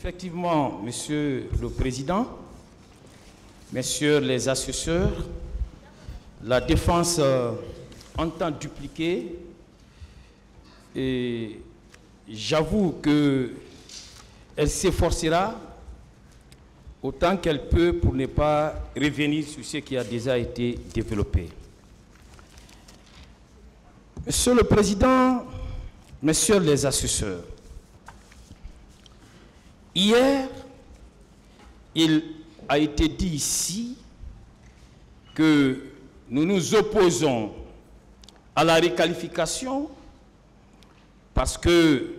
Effectivement, Monsieur le Président, Messieurs les assesseurs, la défense entend dupliquer et j'avoue qu'elle s'efforcera autant qu'elle peut pour ne pas revenir sur ce qui a déjà été développé. Monsieur le Président, Messieurs les assesseurs, hier, il a été dit ici que nous nous opposons à la requalification parce que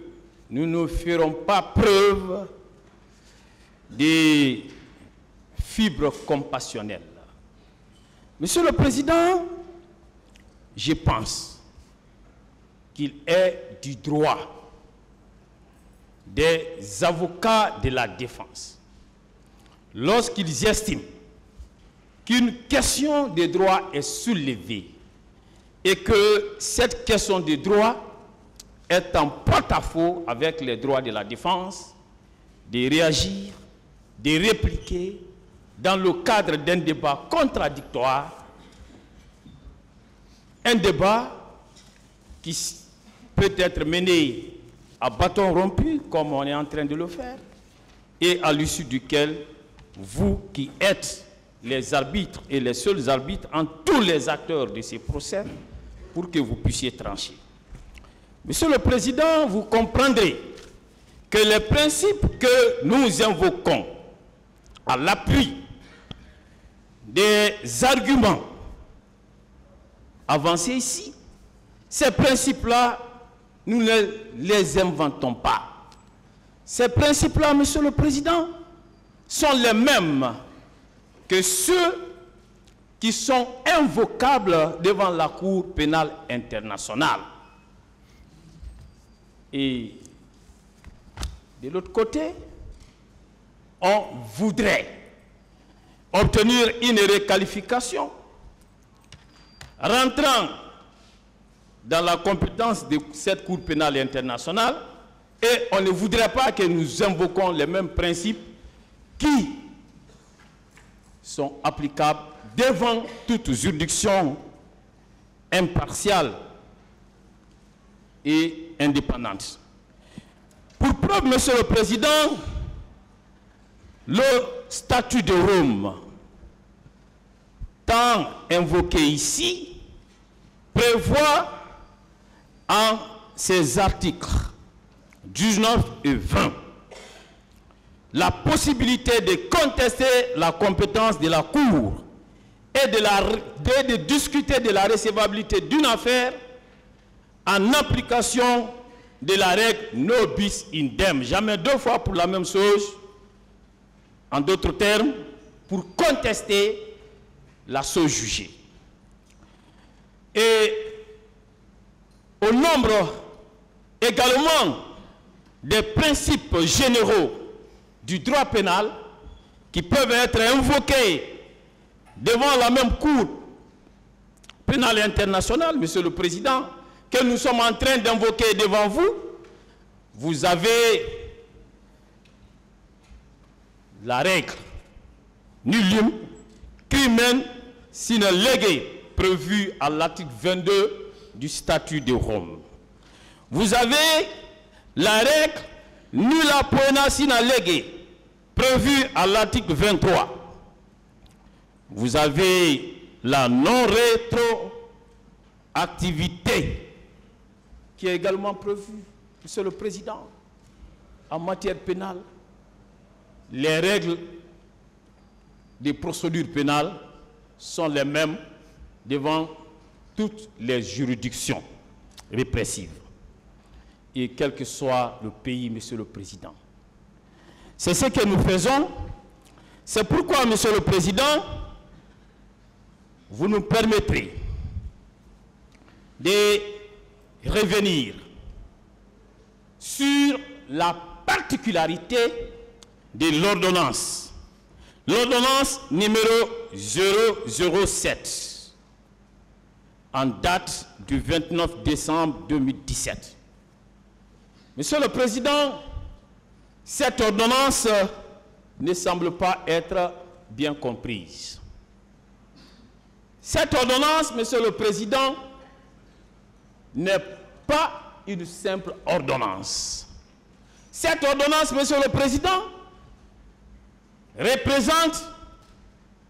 nous ne ferons pas preuve des fibres compassionnelles. Monsieur le Président, je pense qu'il est du droit des avocats de la défense, lorsqu'ils estiment qu'une question de droit est soulevée et que cette question de droit est en porte-à-faux avec les droits de la défense, de réagir, de répliquer dans le cadre d'un débat contradictoire, un débat qui peut être mené à bâton rompu, comme on est en train de le faire, et à l'issue duquel vous qui êtes les arbitres et les seuls arbitres en tous les acteurs de ces procès, pour que vous puissiez trancher. Monsieur le Président, vous comprendrez que les principes que nous invoquons à l'appui des arguments avancés ici, ces principes-là, nous ne les inventons pas. Ces principes-là, Monsieur le Président, sont les mêmes que ceux qui sont invocables devant la Cour pénale internationale. Et de l'autre côté, on voudrait obtenir une requalification rentrant dans la compétence de cette Cour pénale internationale et on ne voudrait pas que nous invoquions les mêmes principes qui sont applicables devant toute juridiction impartiale et indépendante. Pour preuve, Monsieur le Président, le statut de Rome, tant invoqué ici, prévoit en ses articles 19 et 20 la possibilité de contester la compétence de la Cour et de discuter de la recevabilité d'une affaire en application de la règle no bis in idem. Jamais deux fois pour la même chose, en d'autres termes, pour contester la chose jugée. Et au nombre également des principes généraux du droit pénal qui peuvent être invoqués devant la même Cour pénale internationale, Monsieur le Président, que nous sommes en train d'invoquer devant vous, vous avez la règle nullium crimen sine lege prévue à l'article 22 du statut de Rome. Vous avez la règle nulla poena sine lege prévue à l'article 23. Vous avez la non-rétroactivité qui est également prévue, Monsieur le Président, en matière pénale. Les règles des procédures pénales sont les mêmes devant toutes les juridictions répressives. Et quel que soit le pays, Monsieur le Président. C'est ce que nous faisons. C'est pourquoi, Monsieur le Président, vous nous permettrez de revenir sur la particularité de l'ordonnance. L'ordonnance numéro 007 en date du 29 décembre 2017. Monsieur le Président, cette ordonnance ne semble pas être bien comprise. Cette ordonnance, Monsieur le Président, n'est pas une simple ordonnance. Cette ordonnance, Monsieur le Président, représente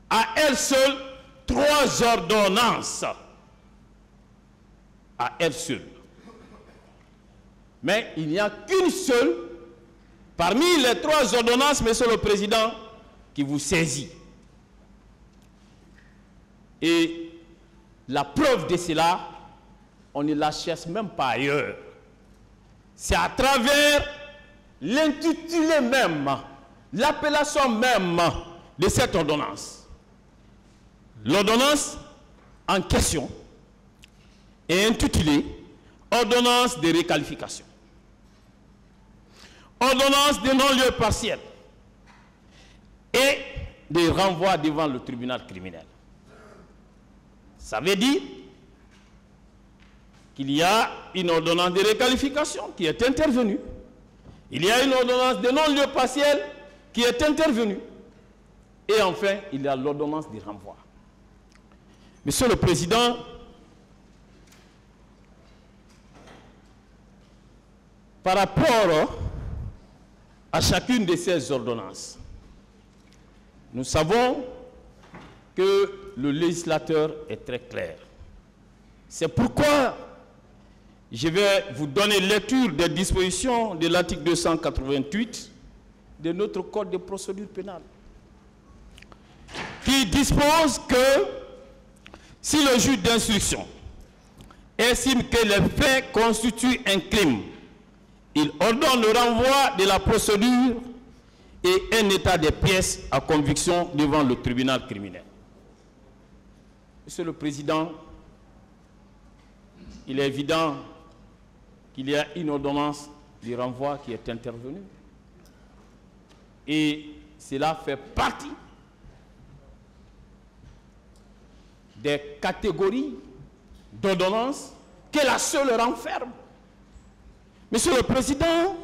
à elle seule 3 ordonnances. À elle seule. Mais il n'y a qu'une seule parmi les 3 ordonnances, Monsieur le Président, qui vous saisit. Et la preuve de cela, on ne la cherche même pas ailleurs. C'est à travers l'intitulé même, l'appellation même de cette ordonnance. L'ordonnance en question est intitulée Ordonnance de réqualification. Ordonnance de non-lieu partiel et de renvoi devant le tribunal criminel. Ça veut dire qu'il y a une ordonnance de réqualification qui est intervenue. Il y a une ordonnance de non-lieu partiel qui est intervenue. Et enfin, il y a l'ordonnance de renvoi. Monsieur le Président, par rapport à chacune de ces ordonnances, nous savons que le législateur est très clair. C'est pourquoi je vais vous donner lecture des dispositions de l'article 288 de notre Code de procédure pénale, qui dispose que si le juge d'instruction estime que les faits constituent un crime, il ordonne le renvoi de la procédure et un état des pièces à conviction devant le tribunal criminel. Monsieur le Président, il est évident qu'il y a une ordonnance de renvoi qui est intervenue. Et cela fait partie des catégories d'ordonnances que la seule renferme. Monsieur le Président,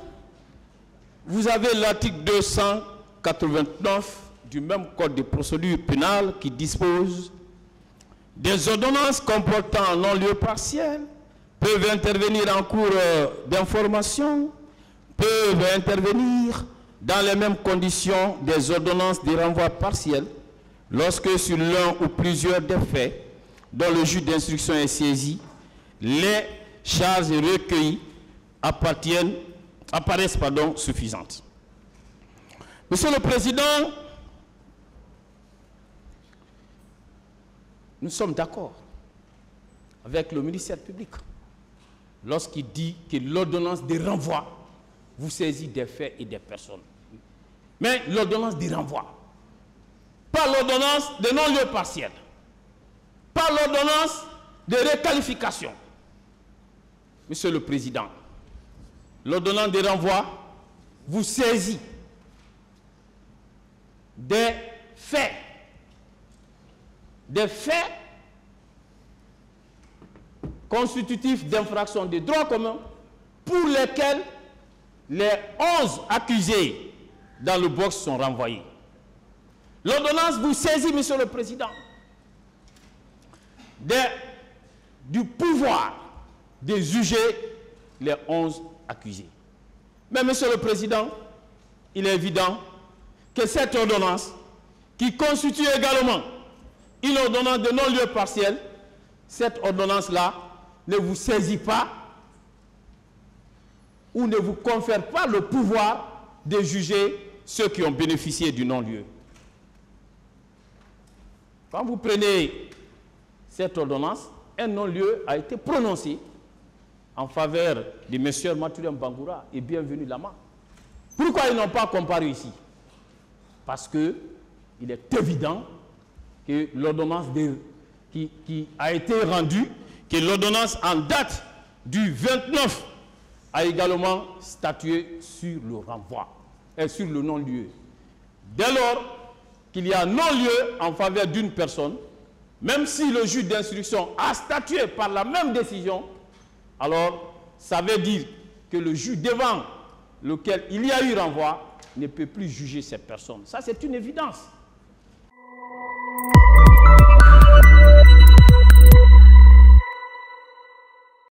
vous avez l'article 289 du même Code de procédure pénale qui dispose des ordonnances comportant un non-lieu partiel, peuvent intervenir en cours d'information, peuvent intervenir dans les mêmes conditions des ordonnances de renvoi partiel lorsque sur l'un ou plusieurs des faits dont le juge d'instruction est saisi, les charges recueillies apparaissent suffisantes. Monsieur le Président, nous sommes d'accord avec le ministère public lorsqu'il dit que l'ordonnance de renvoi vous saisit des faits et des personnes. Mais l'ordonnance de renvoi, pas l'ordonnance de non-lieu partiel, pas l'ordonnance de réqualification. Monsieur le Président, l'ordonnance de renvoi vous saisit des faits constitutifs d'infraction des droits communs pour lesquels les 11 accusés dans le box sont renvoyés. L'ordonnance vous saisit, Monsieur le Président, du pouvoir de juger les 11 accusés. Mais, Monsieur le Président, il est évident que cette ordonnance, qui constitue également une ordonnance de non-lieu partiel, cette ordonnance-là ne vous saisit pas ou ne vous confère pas le pouvoir de juger ceux qui ont bénéficié du non-lieu. Quand vous prenez cette ordonnance, un non-lieu a été prononcé en faveur de M. Mathurin Bangoura et Bienvenu Lama. Pourquoi ils n'ont pas comparu ici? Parce qu'il est évident que l'ordonnance qui a été rendue, que l'ordonnance en date du 29 a également statué sur le renvoi et sur le non-lieu. Dès lors qu'il y a non-lieu en faveur d'une personne, même si le juge d'instruction a statué par la même décision, alors ça veut dire que le juge devant lequel il y a eu renvoi ne peut plus juger ces personnes. Ça, c'est une évidence.